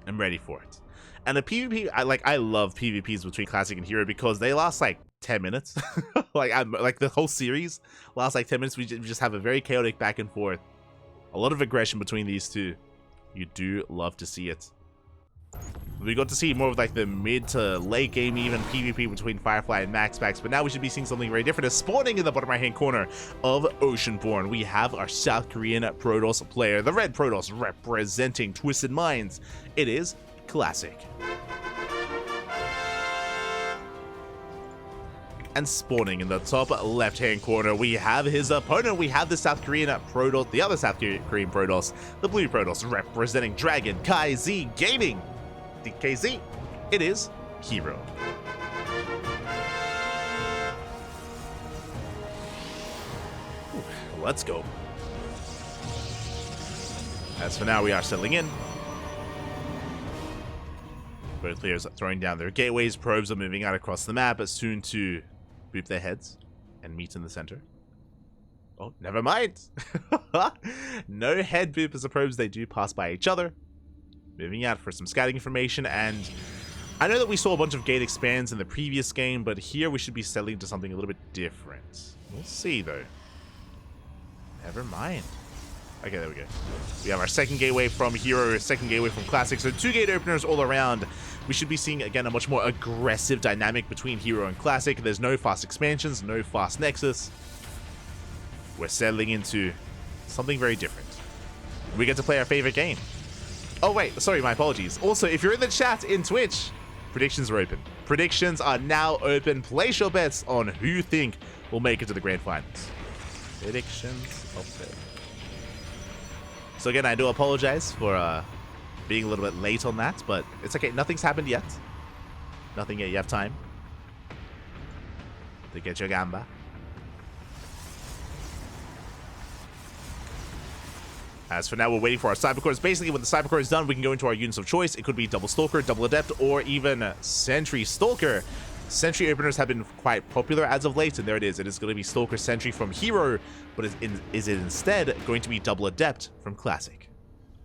I'm ready for it. And the PvP, I love PvPs between Classic and Hero because they last like 10 minutes. like the whole series lasts like 10 minutes. We just have a very chaotic back and forth. A lot of aggression between these two. You do love to see it. We got to see more of like the mid to late game even PvP between Firefly and MaxPax, but now we should be seeing something very different. As spawning in the bottom right hand corner of Oceanborn, we have our South Korean Protoss player, the red Protoss representing Twisted Minds. It is Classic. And spawning in the top left hand corner, we have his opponent. We have the South Korean Protoss, the other South Korean Protoss, the blue Protoss representing Dragon Kai Z Gaming. DKZ, it is herO. Let's go. As for now, we are settling in. Both players are throwing down their gateways. Probes are moving out across the map, soon to boop their heads and meet in the center. Oh, never mind. No head boop as the probes, they do pass by each other. Moving out for some scouting information, and I know that we saw a bunch of gate expands in the previous game, but here we should be settling to something a little bit different. We'll see, though. Never mind. Okay, there we go. We have our second gateway from herO, second gateway from Classic, so 2 gate openers all around. We should be seeing, again, a much more aggressive dynamic between herO and Classic. There's no fast expansions, no fast nexus. We're settling into something very different. We get to play our favorite game. Oh wait, sorry, my apologies. Also, if you're in the chat in Twitch, predictions are open. Predictions are now open. Place your bets on who you think will make it to the grand finals. Predictions open. So again, I do apologize for being a little bit late on that, but it's okay. Nothing's happened yet. Nothing yet. You have time to get your gamba. As for now, we're waiting for our Cybercores. Basically, when the Cybercore is done, we can go into our units of choice. It could be Double Stalker, Double Adept, or even Sentry Stalker. Sentry openers have been quite popular as of late, and there it is. It is going to be Stalker Sentry from herO, but is it instead going to be Double Adept from Classic?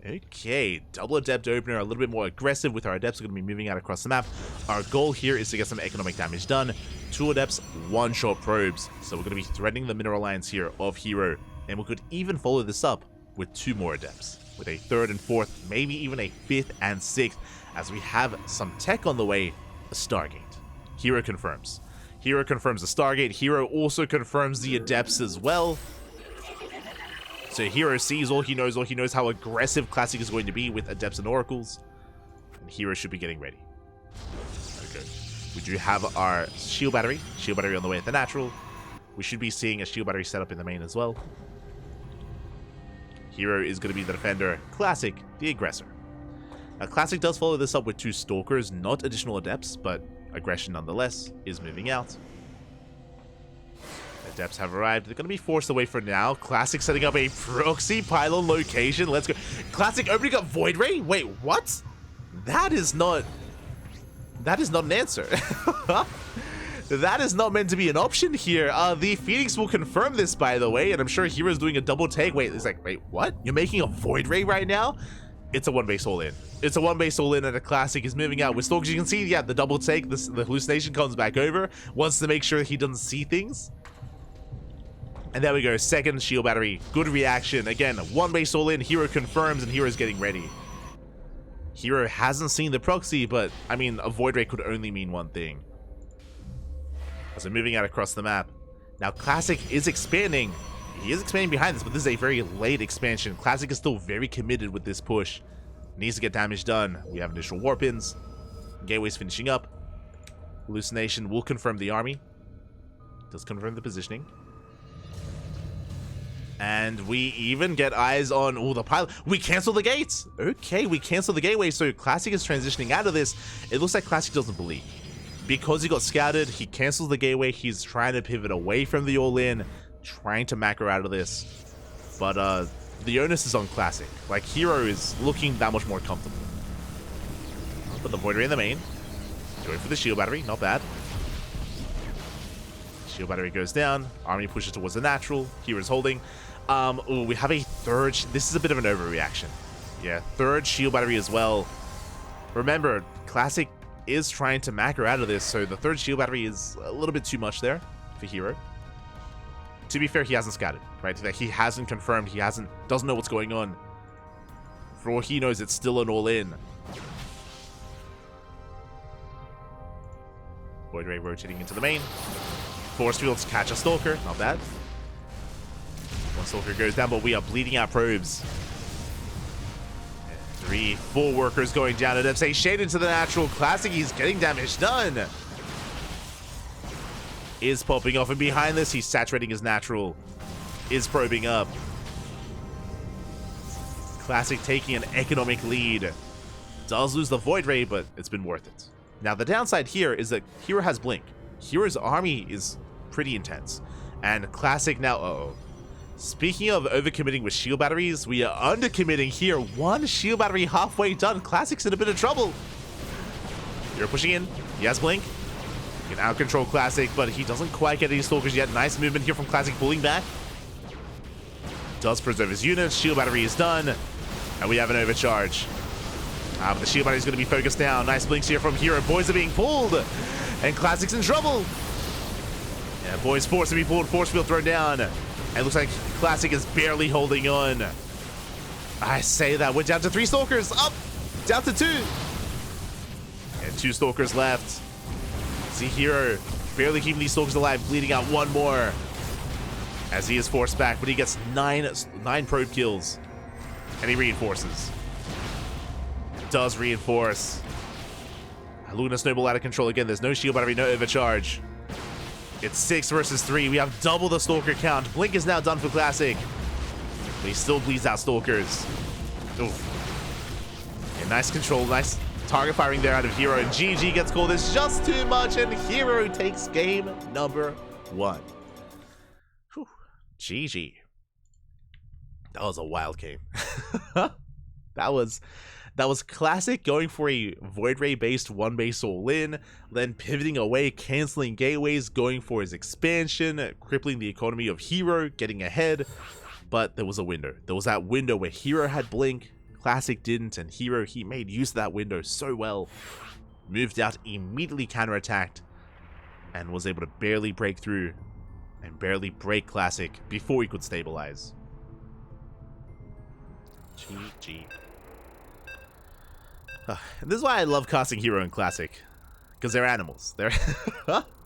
Okay, Double Adept opener, a little bit more aggressive with our Adepts. Are going to be moving out across the map. Our goal here is to get some economic damage done. 2 Adepts, 1-shot probes. So we're going to be threatening the mineral lines here of herO, and we could even follow this up with 2 more Adepts, with a 3rd and 4th, maybe even a 5th and 6th, as we have some tech on the way, a Stargate. herO confirms. herO confirms the Stargate. herO also confirms the Adepts as well. So herO sees all he knows how aggressive Classic is going to be with Adepts and Oracles. And herO should be getting ready. Okay. We do have our shield battery on the way at the natural. We should be seeing a shield battery set up in the main as well. herO is going to be the defender, Classic, the aggressor. Now, Classic does follow this up with 2 Stalkers, not additional Adepts, but aggression nonetheless is moving out. Adepts have arrived. They're going to be forced away for now. Classic setting up a proxy pylon location. Let's go. Classic opening up Void Ray? Wait, what? That is not an answer. That is not meant to be an option here. The Phoenix will confirm this, by the way, and I'm sure hero's doing a double take. Wait, it's like, wait, what? You're making a Void Ray right now? It's a 1-base all-in. It's a 1-base all-in, and a Classic is moving out with Stalkers. You can see, yeah, the double take, the hallucination comes back over, wants to make sure he doesn't see things. And there we go, second shield battery. Good reaction. Again, 1-base all-in, herO confirms, and hero's getting ready. herO hasn't seen the proxy, but, I mean, a Void Ray could only mean one thing. So moving out across the map. Now Classic is expanding. He is expanding behind this, but this is a very late expansion. Classic is still very committed with this push. Needs to get damage done. We have initial warp-ins. Gateway's finishing up. Hallucination will confirm the army. Does confirm the positioning. And we even get eyes on the pilot. We cancel the gates. Okay, we cancel the gateway. So Classic is transitioning out of this. It looks like Classic doesn't believe. Because he got scouted, he cancels the gateway. He's trying to pivot away from the all-in, trying to macro out of this. But the onus is on Classic. Like, herO is looking that much more comfortable. Put the Void Ray in the main. Going for the shield battery, not bad. Shield battery goes down. Army pushes towards the natural. hero's holding. We have a 3rd. This is a bit of an overreaction. Yeah, 3rd shield battery as well. Remember, Classic is trying to macro out of this, so the third shield battery is a little bit too much there for herO. To be fair, he hasn't scattered, right? He hasn't confirmed, doesn't know what's going on. For all he knows, it's still an all-in. Void Ray rotating into the main. Force fields catch a Stalker, not bad. One Stalker goes down, but we are bleeding out probes. 3, 4 workers going down. And say shade into the natural. Classic, he's getting damage done. Is popping off, and behind this, he's saturating his natural. Is probing up. Classic taking an economic lead. Does lose the Void Ray, but it's been worth it. Now, the downside here is that herO has Blink. herO's army is pretty intense. And Classic now, uh-oh. Speaking of overcommitting with shield batteries, we are undercommitting here. 1 shield battery halfway done. Classic's in a bit of trouble. herO pushing in. He has Blink. He can out-control Classic, but he doesn't quite get any Stalkers yet. Nice movement here from Classic, pulling back. Does preserve his units. Shield battery is done. And we have an overcharge. But the shield battery is going to be focused down. Nice blinks here from herO. Boys are being pulled. And Classic's in trouble. Yeah, boys forced to be pulled. Force field thrown down. And it looks like Classic is barely holding on. I say that. We're down to 3 Stalkers. Up. Down to 2. And 2 Stalkers left. See herO barely keeping these Stalkers alive. Bleeding out 1 more. As he is forced back. But he gets 9 probe kills. And he reinforces. Does reinforce. Luna Snowball out of control again. There's no shield battery, no overcharge. It's 6 versus 3. We have double the Stalker count. Blink is now done for Classic. But he still bleeds out Stalkers. Oof. Yeah, nice control, nice target firing there out of herO. And GG gets called. It's just too much, and herO takes game number 1. Whew. GG. That was a wild game. That was Classic going for a Void Ray based 1 base all-in, then pivoting away, canceling gateways, going for his expansion, crippling the economy of herO, getting ahead. But there was a window. There was that window where herO had Blink, Classic didn't, and herO, he made use of that window so well. Moved out, immediately counterattacked, and was able to barely break through and barely break Classic before he could stabilize. GG. This is why I love casting herO in Classic, because they're animals. They're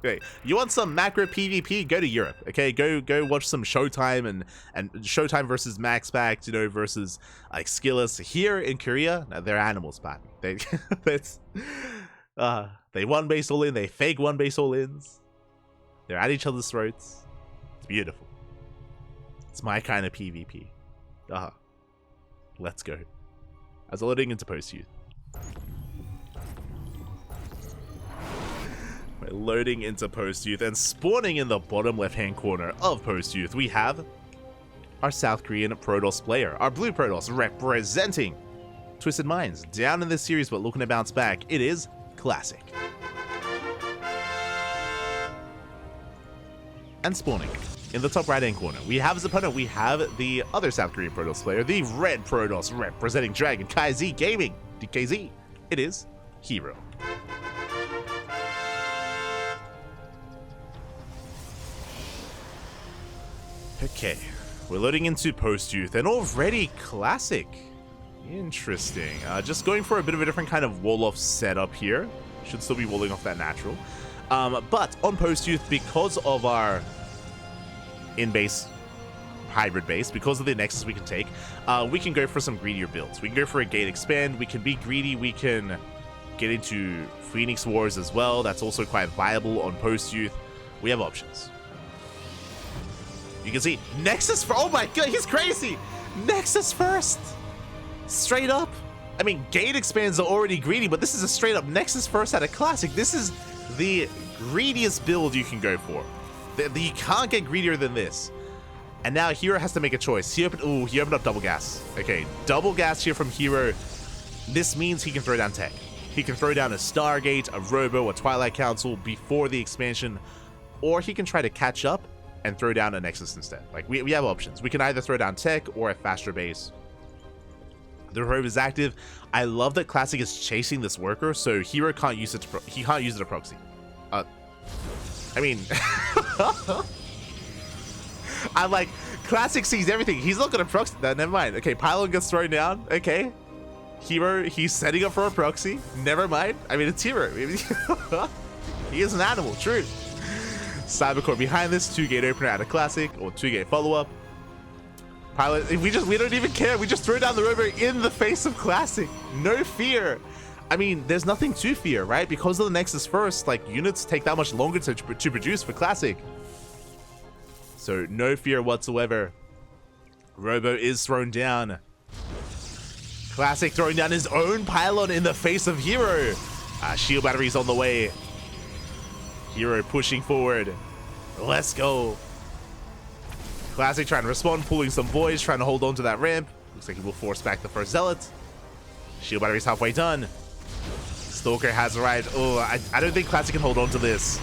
Wait, you want some macro PvP? Go to Europe, okay? Go watch some Showtime and Showtime versus MaxPact, you know, versus like Skillus. Here in Korea, no, they're animals, man. They they 1 base all in, they fake 1 base all ins. They're at each other's throats. It's beautiful. It's my kind of PvP. Let's go. As loading into post youth. We're loading into post youth, and spawning in the bottom left hand corner of post youth, we have our South Korean Protoss player, our blue Protoss representing Twisted Minds. Down in this series, but looking to bounce back, it is Classic. And spawning in the top right hand corner, we have his opponent, we have the other South Korean Protoss player, the red Protoss representing Dragon KZ Gaming, DKZ. It is herO. Okay, we're loading into post youth, and already Classic. Interesting. Just going for a bit of a different kind of wall-off setup here. Should still be walling off that natural. But on post youth, because of our in-base hybrid base, because of the nexus we can take, we can go for some greedier builds. We can go for a gate expand, we can be greedy, we can get into Phoenix Wars as well. That's also quite viable on post youth. We have options. You can see Nexus for, oh my god, he's crazy. Nexus first, straight up. I mean, gate expands are already greedy, but this is a straight up Nexus first at a Classic. This is the greediest build you can go for. You can't get greedier than this. And now herO has to make a choice. He opened up double gas. Okay, double gas here from herO. This means he can throw down tech. He can throw down a Stargate, a Robo, a Twilight Council before the expansion, or he can try to catch up and throw down a Nexus instead. Like, we have options. We can either throw down tech or a faster base. The robe is active. I love that Classic is chasing this worker, so herO can't use it. He can't use it to proxy. I mean, I'm like, Classic sees everything. He's not gonna proxy that. Never mind. Okay, Pylon gets thrown down. Okay, herO, he's setting up for a proxy. Never mind. I mean, it's herO. He is an animal. True. Cybercore behind this 2-gate opener at a Classic or 2-gate follow-up. Pilot, we don't even care. We just throw down the rover in the face of Classic. No fear. I mean, there's nothing to fear, right? Because of the Nexus first, like, units take that much longer to produce for Classic. So no fear whatsoever. Robo is thrown down. Classic throwing down his own pylon in the face of herO. Shield batteries on the way. herO pushing forward. Let's go. Classic trying to respond, pulling some boys, trying to hold on to that ramp. Looks like he will force back the first Zealot. Shield battery's halfway done. Stalker has arrived. Oh, I don't think Classic can hold on to this.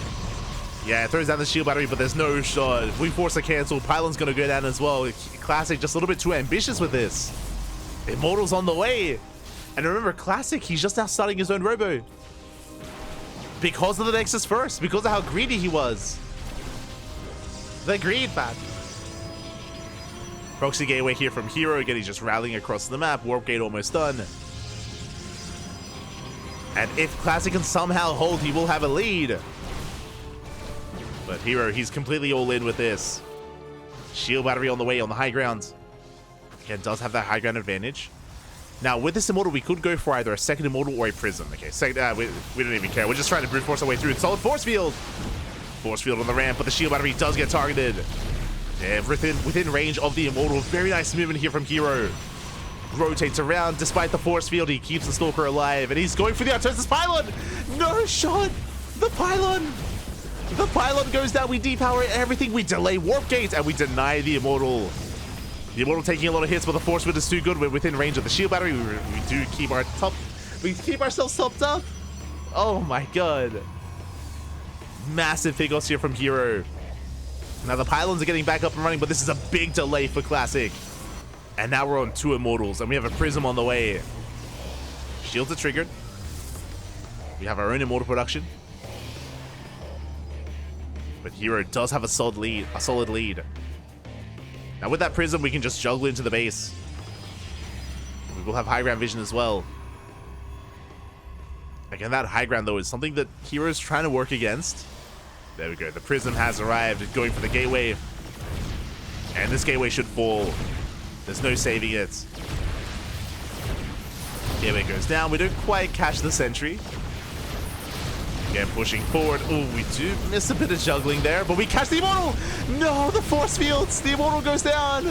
Yeah, it throws down the shield battery, but there's no shot. If we force a cancel, Pylon's gonna go down as well. Classic just a little bit too ambitious with this. Immortal's on the way. And remember, Classic, he's just now starting his own robo. Because of the Nexus first, because of how greedy he was. The greed, man. Proxy gateway here from herO. Again, he's just rallying across the map. Warp gate almost done. And if Classic can somehow hold, he will have a lead. But herO, he's completely all in with this. Shield battery on the way on the high ground. Again, does have that high ground advantage. Now, with this Immortal, we could go for either a second Immortal or a Prism. Okay, we don't even care. We're just trying to brute force our way through. Solid Force Field. Force Field on the ramp, but the shield battery does get targeted. Yeah, within range of the Immortal. Very nice movement here from herO. Rotates around. Despite the Force Field, he keeps the Stalker alive. And he's going for the Artosis Pylon. No shot. The Pylon. The Pylon goes down. We depower everything. We delay Warp Gate. And we deny the Immortal. The Immortal taking a lot of hits, but the Force Field is too good. We're within range of the shield battery. We do keep our we keep ourselves topped up. Oh my god. Massive Figos here from herO. Now the Pylons are getting back up and running, but this is a big delay for Classic. And now we're on 2 Immortals, and we have a Prism on the way. Shields are triggered. We have our own Immortal production. But herO does have a solid lead. Now with that Prism, we can just juggle into the base. We will have high ground vision as well. Again, that high ground, though, is something that herO's trying to work against. There we go. The Prism has arrived, going for the gateway. And this gateway should fall. There's no saving it. Gateway goes down. We don't quite catch the sentry. Again, pushing forward. Oh, we do miss a bit of juggling there, but we catch the Immortal! No, the Force Fields! The Immortal goes down!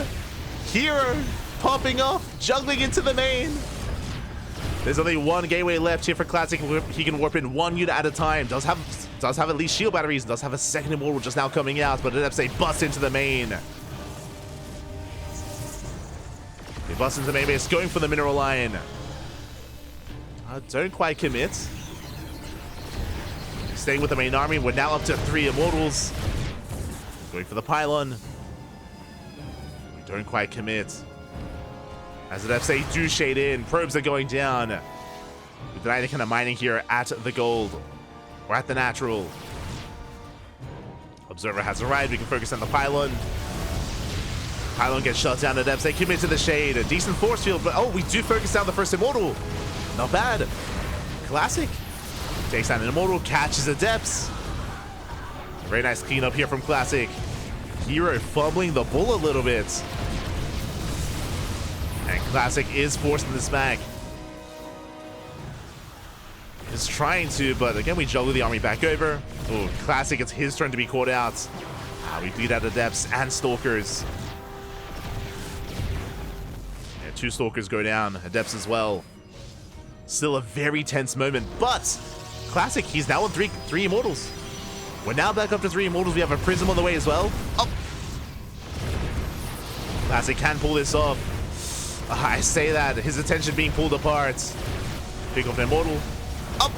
herO popping off, juggling into the main. There's only 1 gateway left here for Classic. He can warp in 1 unit at a time. Does have at least shield batteries. Does have a second Immortal just now coming out, but they bust into the main. They bust into the main base, going for the mineral line. Don't quite commit. Staying with the main army. We're now up to 3 Immortals. Going for the Pylon. We don't quite commit. As the FSA do shade in. Probes are going down. We deny any kind of mining here at the gold. Or at the natural. Observer has arrived. We can focus on the Pylon. Pylon gets shut down. The FSA commit to the shade. A decent force field. But oh, we do focus down the first Immortal. Not bad. Classic. Takes down an Immortal. Catches the depths. Very nice cleanup here from Classic. herO fumbling the bull a little bit. And Classic is forcing this back. Is trying to, but again, we juggle the army back over. Oh, Classic, it's his turn to be caught out. We bleed out the depths and Stalkers. Yeah, 2 Stalkers go down. Adepts as well. Still a very tense moment, but Classic, he's now on 3 Immortals. We're now back up to 3 Immortals. We have a Prism on the way as well. Oh. Classic can pull this off. I say that, his attention being pulled apart. Pick off an Immortal. Up!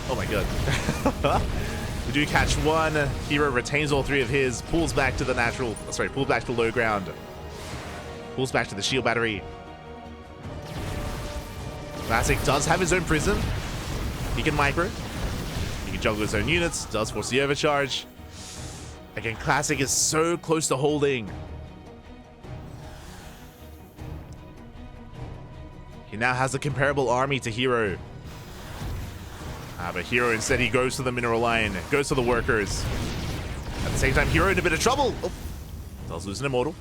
Oh my god. We do catch 1. herO retains all 3 of his. Pulls back to the natural. Sorry, pulls back to low ground. Pulls back to the shield battery. Classic does have his own prism. He can micro. He can juggle his own units. Does force the overcharge. Again, Classic is so close to holding. He now has a comparable army to herO. But herO instead, he goes to the mineral line, goes to the workers. At the same time, herO in a bit of trouble. Oh, does lose an immortal.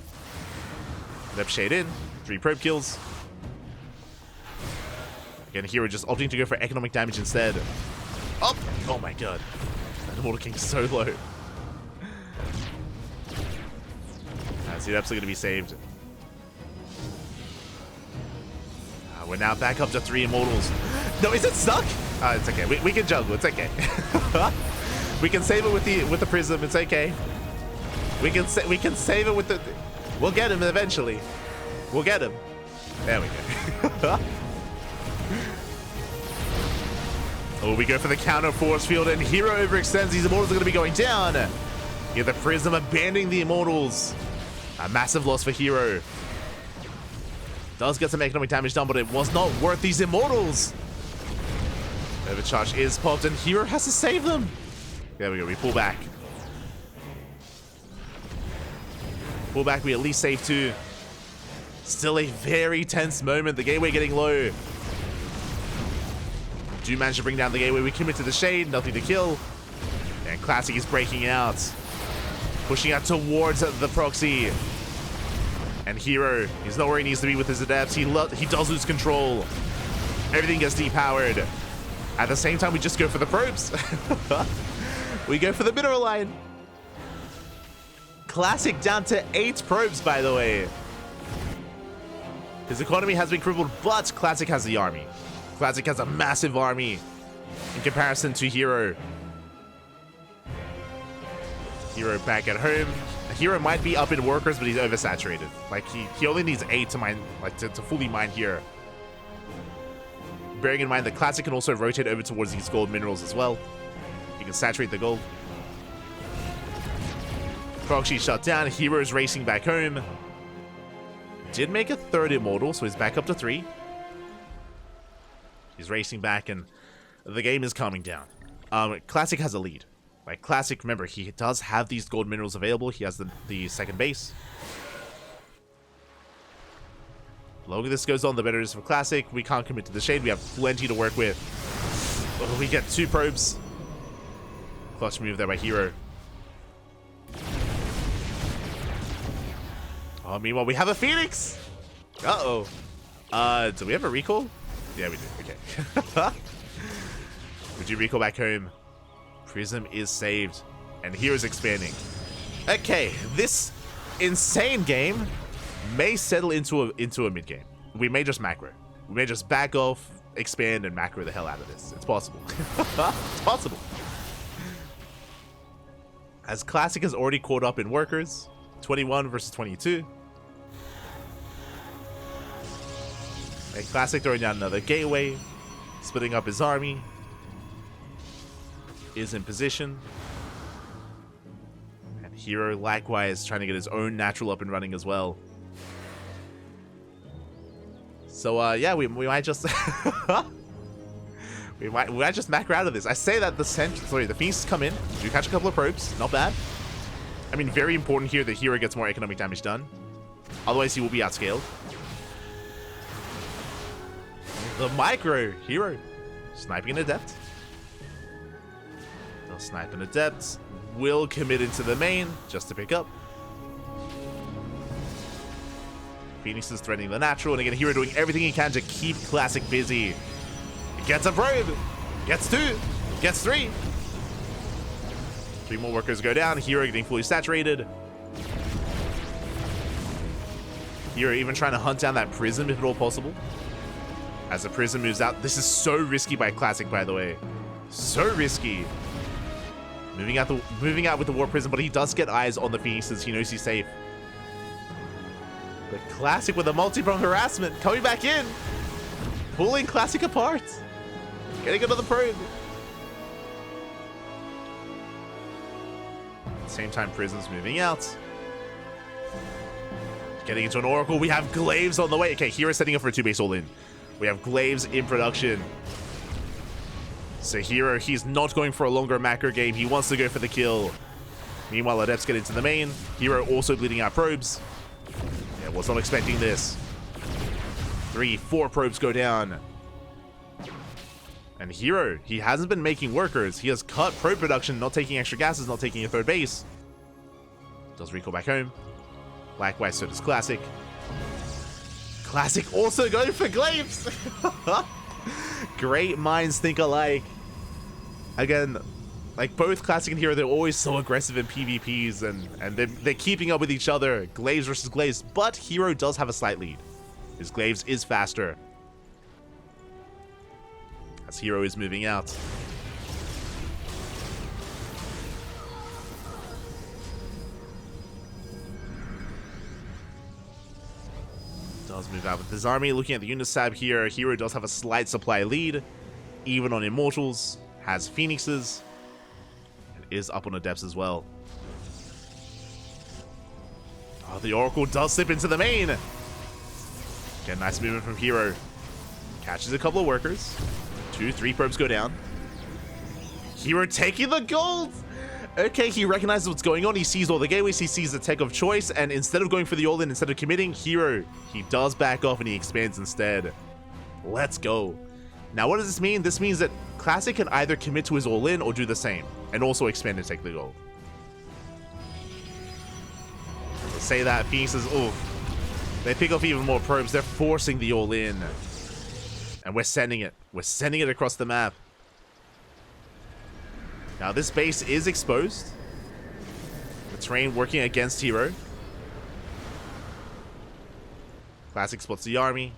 Left shade in, 3 probe kills. Again, herO just opting to go for economic damage instead. Oh, oh my god. That immortal king's so low. He's absolutely going to be saved. We're now back up to 3 immortals. No, is it stuck? It's okay. We can juggle. It's okay. We can save it with the prism. It's okay. We can save it with the. We'll get him eventually. We'll get him. There we go. Oh, we go for the counter force field, and herO overextends. These immortals are going to be going down. Yeah, the prism abandoning the immortals. A massive loss for herO. Does get some economic damage done, but it was not worth these immortals. Overcharge is popped, and herO has to save them. There we go. We pull back. Pull back. We at least save 2. Still a very tense moment. The gateway getting low. Do manage to bring down the gateway. We commit to the shade. Nothing to kill. And Classic is breaking out. Pushing out towards the proxy. And herO, he's not where he needs to be with his adepts. He does lose control. Everything gets depowered. At the same time, we just go for the probes. We go for the mineral line. Classic down to 8 probes, by the way. His economy has been crippled, but Classic has the army. Classic has a massive army in comparison to herO. herO back at home. herO might be up in workers, but he's oversaturated. Like he only needs 8 to mine, like to fully mine here. Bearing in mind that Classic can also rotate over towards these gold minerals as well. He can saturate the gold. Proxy shut down. herO's racing back home. Did make a 3rd immortal, so he's back up to 3. He's racing back, and the game is calming down. Classic has a lead. Like, Classic, remember, he does have these gold minerals available. He has the second base. The longer this goes on, the better it is for Classic. We can't commit to the shade. We have plenty to work with. Oh, we get 2 probes. Clutch move there by herO. Oh, meanwhile, we have a Phoenix. Uh-oh. Do we have a recall? Yeah, we do. Okay. Would you recall back home? Prism is saved, and hero's expanding. Okay, this insane game may settle into a mid game. We may just macro. We may just back off, expand, and macro the hell out of this. It's possible. It's possible. As Classic has already caught up in workers, 21 versus 22. A Classic throwing down another gateway, splitting up his army. Is in position. And herO likewise trying to get his own natural up and running as well. So yeah, we might just we might just macro out of this. I say that the Phoenix come in, do catch a couple of probes, not bad. I mean, very important here that herO gets more economic damage done. Otherwise, he will be outscaled. The micro herO sniping an adept. They'll snipe an adept. Will commit into the main just to pick up. Phoenix is threatening the natural, and again, herO doing everything he can to keep Classic busy. He gets a probe, gets 2, gets 3. 3 more workers go down. herO getting fully saturated. herO even trying to hunt down that prism if at all possible. As the prism moves out, this is so risky by Classic, by the way. So risky. Moving out with the War Prism, but he does get eyes on the Phoenixes. He knows he's safe. But Classic with a multi-prong harassment coming back in. Pulling Classic apart. Getting another probe. At the same time, Prism's moving out. Getting into an Oracle. We have Glaives on the way. Okay, herO setting up for a 2-base all-in. We have Glaives in production. So herO, he's not going for a longer macro game. He wants to go for the kill. Meanwhile, Adepts get into the main. herO also bleeding out probes. Yeah, was not expecting this. 3, 4 probes go down. And herO, he hasn't been making workers. He has cut probe production, not taking extra gases, not taking a third base. Does recall back home. Likewise, so does Classic. Classic also going for Glaives. Great minds think alike. Again, like both Classic and herO, they're always so aggressive in PvPs and they're keeping up with each other. Glaives versus Glaives, but herO does have a slight lead. His Glaives is faster. As herO is moving out. Does move out with his army. Looking at the Unisab here, herO does have a slight supply lead, even on Immortals, has Phoenixes, and is up on Adepts as well. Oh, the Oracle does slip into the main. Again, nice movement from herO. Catches a couple of workers. 2, 3 probes go down. herO taking the gold! Okay, he recognizes what's going on. He sees all the gateways. He sees the tech of choice. And instead of going for the all-in, instead of committing, herO, he does back off and he expands instead. Let's go. Now, what does this mean? This means that Classic can either commit to his all-in or do the same. And also expand and take the gold. Let's say that Phoenix is... Oh, they pick off even more probes. They're forcing the all-in. And we're sending it. We're sending it across the map. Now this base is exposed. The terrain working against herO. Classic spots the army.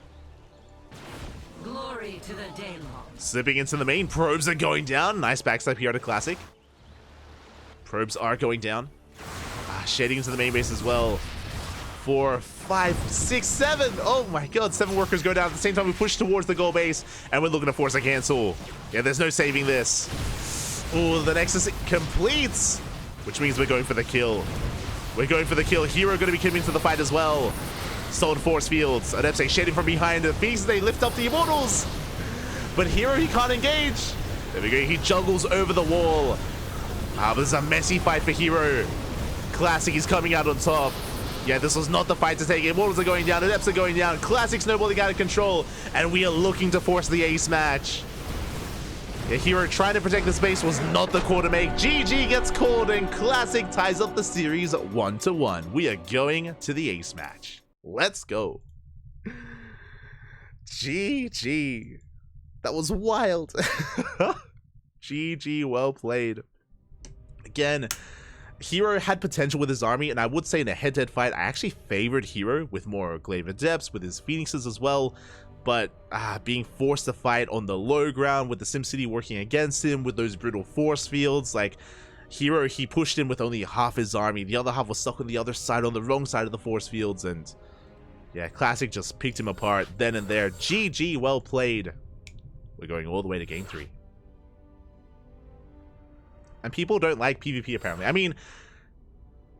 Glory to the Daylong. Slipping into the main. Probes are going down. Nice backstab here to Classic. Probes are going down. Shading into the main base as well. 4, 5, 6, 7. Oh my god, 7 workers go down at the same time. We push towards the goal base and we're looking to force a cancel. Yeah, there's no saving this. Oh, the Nexus completes, which means we're going for the kill. We're going for the kill. herO going to be coming to the fight as well. Stolen force fields. Adepts shading from behind. The Phoenix, they lift up the Immortals. But herO, he can't engage. There we go. He juggles over the wall. But this is a messy fight for herO. Classic is coming out on top. Yeah, this was not the fight to take. Immortals are going down. Adepts are going down. Classic snowballing out of control. And we are looking to force the ace match. Yeah, herO trying to protect the space was not the call to make. GG gets called and Classic ties up the series 1-1. We are going to the ace match. Let's go. GG. That was wild. GG, well played. Again, herO had potential with his army, and I would say in a head-to-head fight, I actually favored herO with more Glaive Adepts, with his Phoenixes as well. But being forced to fight on the low ground with the SimCity working against him with those brutal force fields, like herO, he pushed in with only half his army. The other half was stuck on the other side, on the wrong side of the force fields, and yeah, Classic just picked him apart then and there. GG, well played. We're going all the way to game 3. And people don't like PvP apparently. I mean,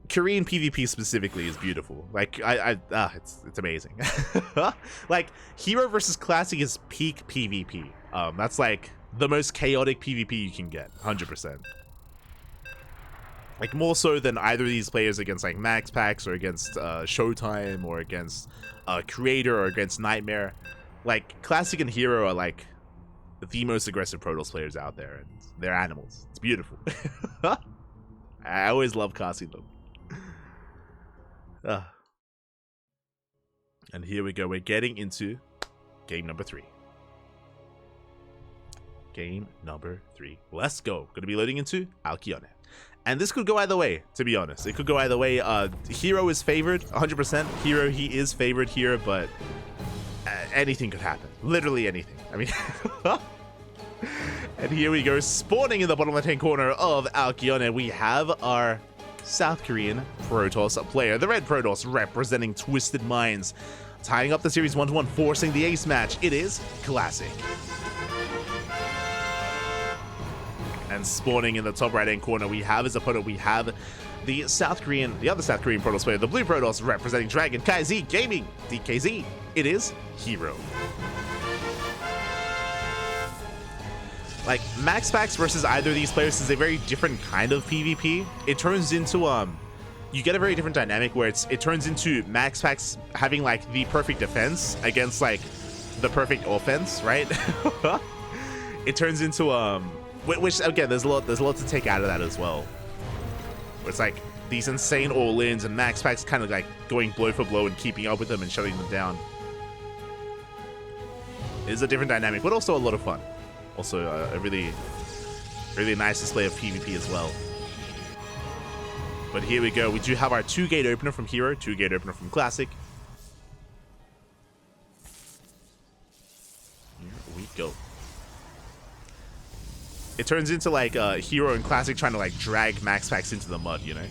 Korean PvP specifically is beautiful. Like it's amazing. Like herO versus Classic is peak PvP. That's like the most chaotic PvP you can get, 100%. Like more so than either of these players against like Max Packs or against Showtime or against Creator or against Nightmare. Like Classic and herO are like the most aggressive Protoss players out there, and they're animals. It's beautiful. I always love casting them. And here we go. We're getting into game number 3. Game number 3. Let's go. Going to be loading into Alkyone. And this could go either way, to be honest. It could go either way. herO is favored, 100%. herO, he is favored here, but anything could happen. Literally anything. I mean... And here we go. Spawning in the bottom left-hand corner of Alkyone, we have our South Korean Protoss player, the red Protoss representing Twisted Minds, tying up the series 1-1, forcing the ace match. It is Classic. And spawning in the top right-hand corner, we have his opponent. We have the other South Korean Protoss player, the blue Protoss representing Dragon KZ Gaming, DKZ. It is herO. like max packs versus either of these players is a very different kind of PvP. It turns into you get a very different dynamic where it turns into max packs having like the perfect defense against like the perfect offense, right? It turns into which again there's a lot to take out of that as well. Where it's like these insane all-ins and max packs kind of like going blow for blow and keeping up with them and shutting them down. It is a different dynamic, but also a lot of fun. Also a really nice display of PvP as well. But here we go. We do have our 2-gate opener from herO, 2-gate opener from Classic. Here we go. It turns into like herO and Classic trying to like drag max packs into the mud, you know?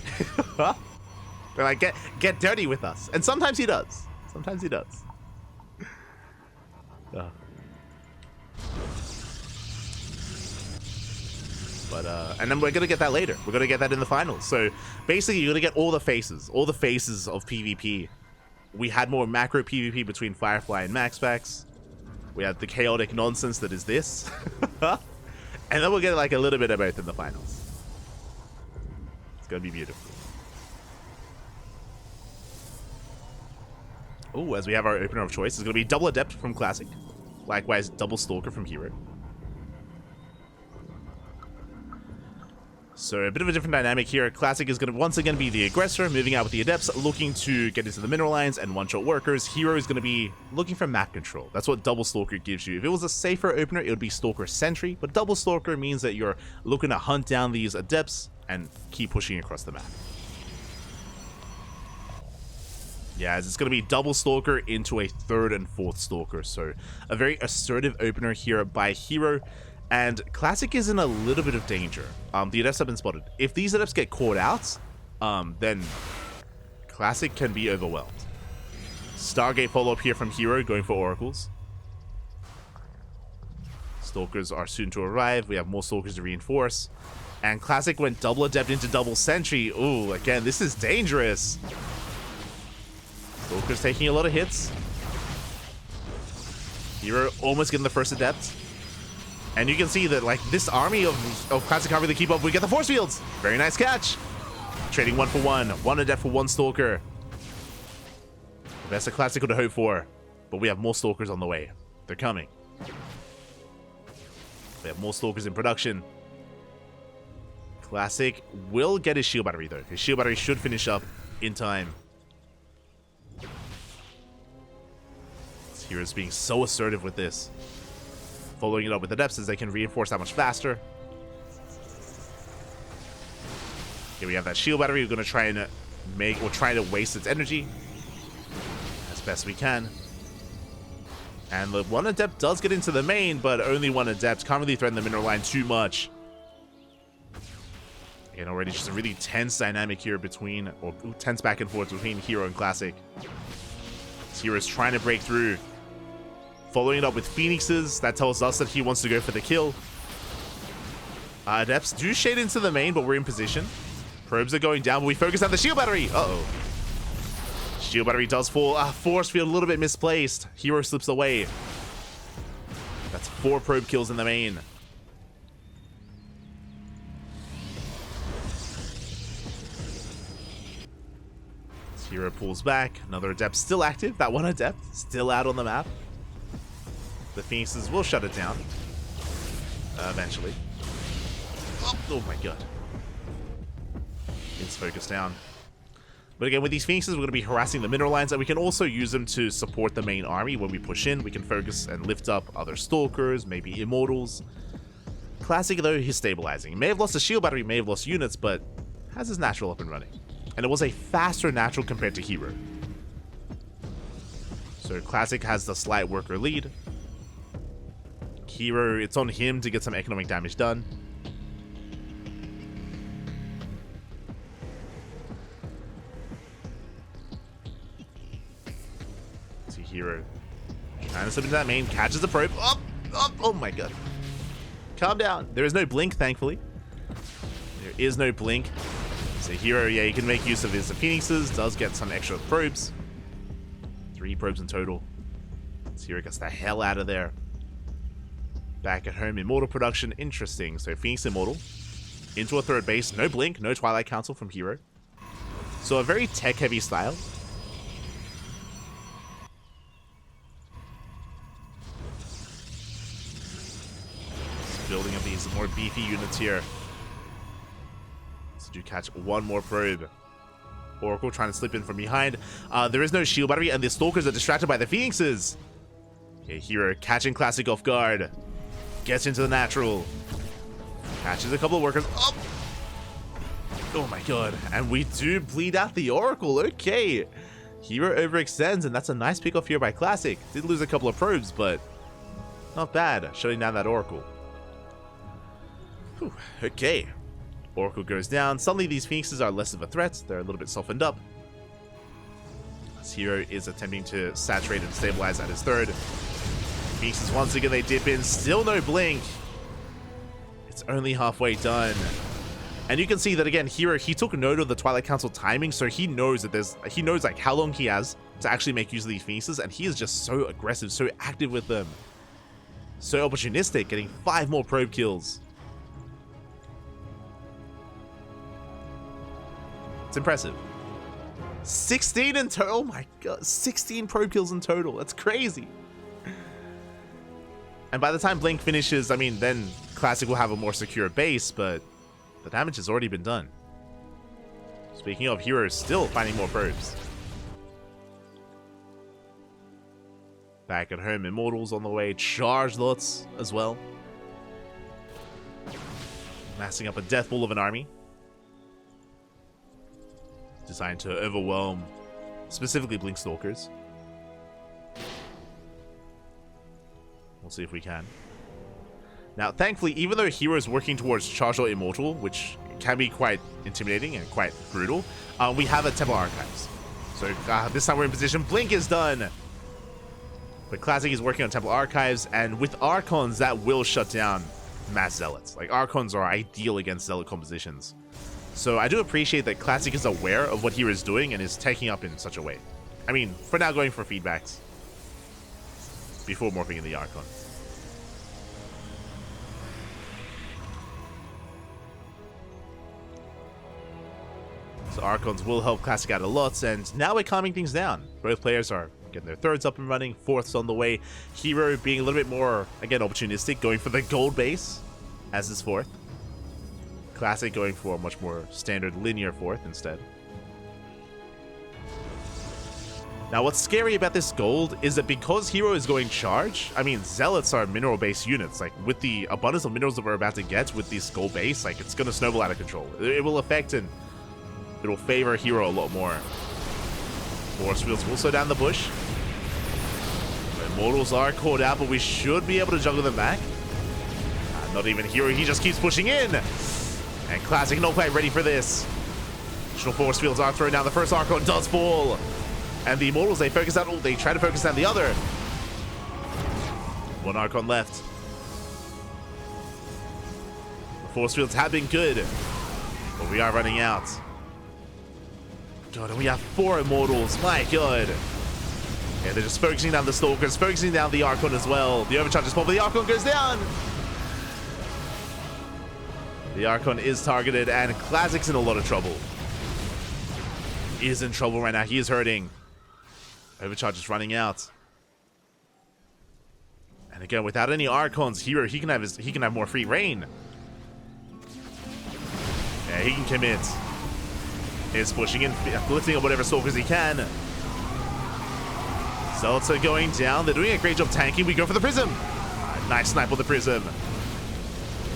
They're like, get dirty with us. And sometimes he does. Sometimes he does. But, and then we're going to get that later. We're going to get that in the finals. So basically, you're going to get all the faces of PvP. We had more macro PvP between Firefly and Max Packs. We had the chaotic nonsense that is this. And then we'll get like a little bit of both in the finals. It's going to be beautiful. Oh, as we have our opener of choice, it's going to be double Adept from Classic. Likewise, double Stalker from herO. So a bit of a different dynamic here. Classic is going to once again be the aggressor, moving out with the Adepts, looking to get into the mineral lines and one-shot workers. herO is going to be looking for map control. That's what double Stalker gives you. If it was a safer opener, it would be Stalker Sentry, but double Stalker means that you're looking to hunt down these Adepts and keep pushing across the map. Yeah, as it's going to be double Stalker into a 3rd and 4th Stalker, so a very assertive opener here by herO. And Classic is in a little bit of danger. The Adepts have been spotted. If these Adepts get caught out, then Classic can be overwhelmed. Stargate follow-up here from herO, going for Oracles. Stalkers are soon to arrive. We have more Stalkers to reinforce. And Classic went double Adept into double Sentry. Ooh, again, this is dangerous. Stalker's taking a lot of hits. herO almost getting the first Adept. And you can see that, like, this army of Classic can't really keep up. We get the force fields. Very nice catch. Trading 1 for 1. 1 Adept for 1 Stalker. The best a Classic could hope for. But we have more Stalkers on the way. They're coming. We have more Stalkers in production. Classic will get his shield battery, though. His shield battery should finish up in time. herO's being so assertive with this. Following it up with the Adepts as they can reinforce that much faster. Here we have that shield battery. We're going to try and try to waste its energy as best we can. And the 1 Adept does get into the main, but only 1 Adept. Can't really threaten the mineral line too much. And already just a really tense dynamic here between, or tense back and forth between herO and Classic. herO's trying to break through. Following it up with Phoenixes, that tells us that he wants to go for the kill. Adepts do shade into the main, but we're in position. Probes are going down, but we focus on the shield battery. Uh-oh. Shield battery does fall. Force field a little bit misplaced. herO slips away. That's 4 probe kills in the main. herO pulls back. Another Adept still active. That 1 Adept still out on the map. The Phoenixes will shut it down. Eventually. Oh my god. It's focused down. But again, with these Phoenixes, we're going to be harassing the mineral lines, and we can also use them to support the main army when we push in. We can focus and lift up other Stalkers, maybe Immortals. Classic, though, he's stabilizing. He may have lost a shield battery, may have lost units, but has his natural up and running. And it was a faster natural compared to herO. So Classic has the slight worker lead. herO, it's on him to get some economic damage done. See herO trying to slip into that main, catches the probe. Oh my god. Calm down. There is no blink, thankfully. There is no blink. So herO, yeah, you can make use of his Phoenixes, does get some extra probes. 3 probes in total. So herO gets the hell out of there. Back at home, Immortal production, interesting. So Phoenix Immortal into a third base, no blink, no Twilight Council from herO. So a very tech-heavy style. Just building up these more beefy units here. So do catch one more probe. Oracle trying to slip in from behind. There is no shield battery, and the Stalkers are distracted by the Phoenixes. Okay, herO catching Classic off guard. Gets into the natural. Catches a couple of workers. Oh! Oh my god. And we do bleed out the Oracle. Okay. herO overextends, and that's a nice pick off here by Classic. Did lose a couple of probes, but not bad. Shutting down that Oracle. Whew. Okay. Oracle goes down. Suddenly these Phoenixes are less of a threat. They're a little bit softened up. As herO is attempting to saturate and stabilize at his third. Phoenixes once again, they dip in. Still no blink. It's only halfway done. And you can see that again, herO, he took note of the Twilight Council timing, so he knows that he knows like how long he has to actually make use of these Phoenixes, and he is just so aggressive, so active with them. So opportunistic, getting 5 more probe kills. It's impressive. 16 in total. Oh my god, 16 probe kills in total. That's crazy. And by the time Blink finishes, I mean, then Classic will have a more secure base, but the damage has already been done. Speaking of, herO is still finding more probes. Back at home, Immortals on the way. Charge lots as well. Massing up a death ball of an army. Designed to overwhelm, specifically Blink Stalkers. We'll see if we can. Now, thankfully, even though herO is working towards Charge Lot Immortal, which can be quite intimidating and quite brutal, we have a Temple Archives. So this time we're in position. Blink is done. But Classic is working on Temple Archives, and with Archons, that will shut down Mass Zealots. Like, Archons are ideal against Zealot compositions. So I do appreciate that Classic is aware of what herO is doing and is taking up in such a way. I mean, for now, going for feedbacks before morphing in the Archon. So Archons will help Classic out a lot, and now we're calming things down. Both players are getting their thirds up and running, fourths on the way. herO being a little bit more, again, opportunistic, going for the gold base as his fourth. Classic going for a much more standard linear fourth instead. Now, what's scary about this gold is that because herO is going charge, I mean, Zealots are mineral-based units. Like, with the abundance of minerals that we're about to get with this gold base, like, it's going to snowball out of control. It will affect and it will favor herO a lot more. Force fields will slow down the bush. The Immortals are caught out, but we should be able to juggle them back. Not even herO, he just keeps pushing in. And Classic not quite ready for this. Additional force fields are thrown down. The first Archon does fall. And the Immortals, they focus out. Oh, they try to focus down the other. One Archon left. The force fields have been good, but we are running out. God, and we have 4 Immortals. My god. Yeah, they're just focusing down the Stalkers, focusing down the Archon as well. The overcharge is pulled, but the Archon goes down. The Archon is targeted, and Classic's in a lot of trouble. He is in trouble right now. He is hurting. Overcharge is running out. And again, without any Archons, herO, he can have more free reign. Yeah, he can commit. Is pushing in, lifting up whatever Stalkers he can. Zealots are going down. They're doing a great job tanking. We go for the Prism. Nice snipe on the Prism.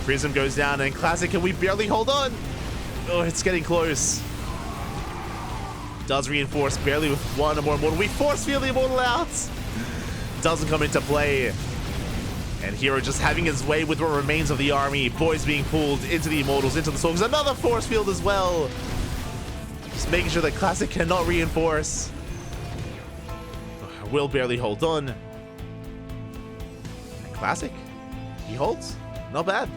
Prism goes down, and Classic, can we barely hold on? Oh, it's getting close. Does reinforce barely with one or more Immortal. We force field the Immortal out. Doesn't come into play. And herO just having his way with what remains of the army. Boys being pulled into the Immortals, into the Stalkers. Another force field as well. Just making sure that Classic cannot reinforce. Will barely hold on. Classic, he holds. Not bad.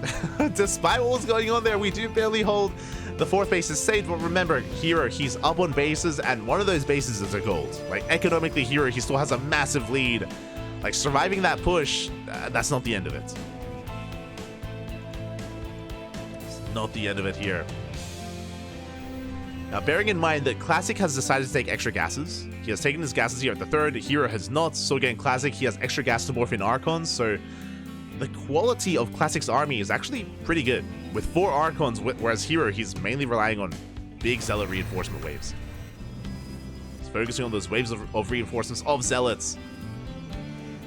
Despite what was going on there, we do barely hold. The 4th base is saved, but remember, herO, he's up on bases, and one of those bases is a gold. Like, economically, herO, he still has a massive lead. Like, surviving that push, that's not the end of it. not the end of it here. Now, bearing in mind that Classic has decided to take extra gases. He has taken his gases here at the third. herO has not. So again, Classic, he has extra gas to morph in Archons. So the quality of Classic's army is actually pretty good. With 4 Archons, whereas herO, he's mainly relying on big Zealot reinforcement waves. He's focusing on those waves of reinforcements of Zealots.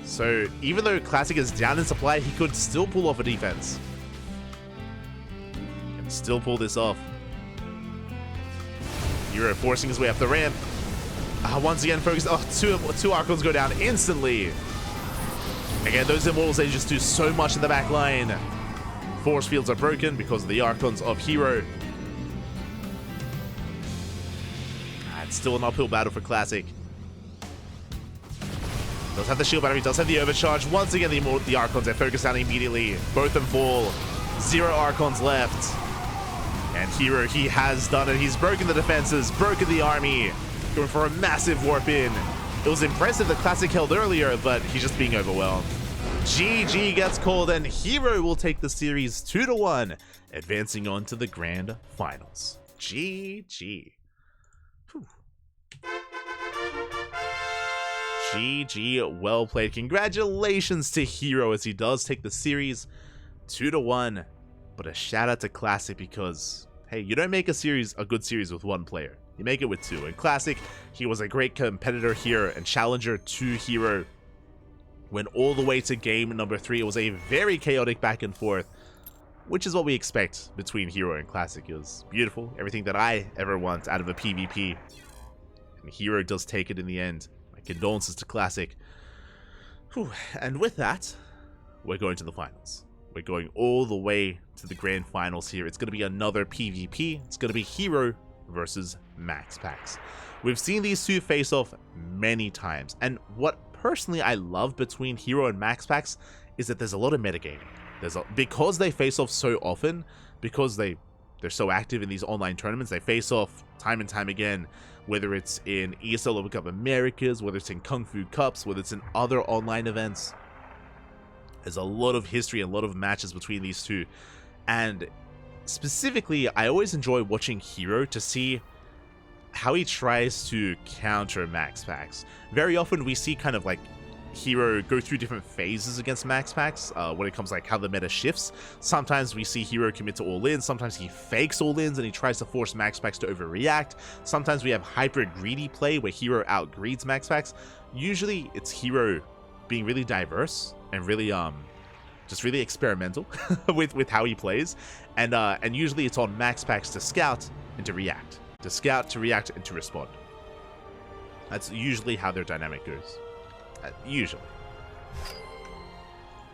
So even though Classic is down in supply, he could still pull off a defense. Can still pull this off. herO forcing his way up the ramp. Once again, focused. Oh, two Archons go down instantly. Again, those Immortals, they just do so much in the back line. Force fields are broken because of the Archons of herO. It's still an uphill battle for Classic. Does have the shield battery, does have the overcharge. Once again, the Archons, they focus down immediately. Both of them fall. 0 Archons left. And herO, he has done it. He's broken the defenses, broken the army, going for a massive warp in. It was impressive that Classic held earlier, but he's just being overwhelmed. GG gets called, and herO will take the series 2-1, advancing on to the grand finals. GG. Whew. GG, well played. Congratulations to herO as he does take the series 2-1. But a shout out to Classic because, hey, you don't make a good series with 1 player. You make it with 2. And Classic, he was a great competitor here and challenger to herO. Went all the way to game number 3. It was a very chaotic back and forth, which is what we expect between herO and Classic. It was beautiful. Everything that I ever want out of a PvP. And herO does take it in the end. My condolences to Classic. Whew. And with that, we're going to the finals. We're going all the way to the grand finals here. It's going to be another PvP. It's going to be herO versus MaxPax. We've seen these two face off many times. And what personally I love between herO and MaxPax is that there's a lot of metagaming. Because they face off so often, because they're so active in these online tournaments, they face off time and time again, whether it's in ESL World Cup Americas, whether it's in KungFu Cups, whether it's in other online events. There's a lot of history and a lot of matches between these two. And specifically, I always enjoy watching herO to see how he tries to counter MaxPax. Very often we see kind of like herO go through different phases against MaxPax when it comes like how the meta shifts. Sometimes we see herO commit to all in, sometimes he fakes all ins and he tries to force MaxPax to overreact. Sometimes we have hyper greedy play where herO outgreeds MaxPax. Usually it's herO being really diverse and really just really experimental with how he plays, and usually it's on MaxPax to scout and to react, and to respond. That's usually how their dynamic goes. Usually.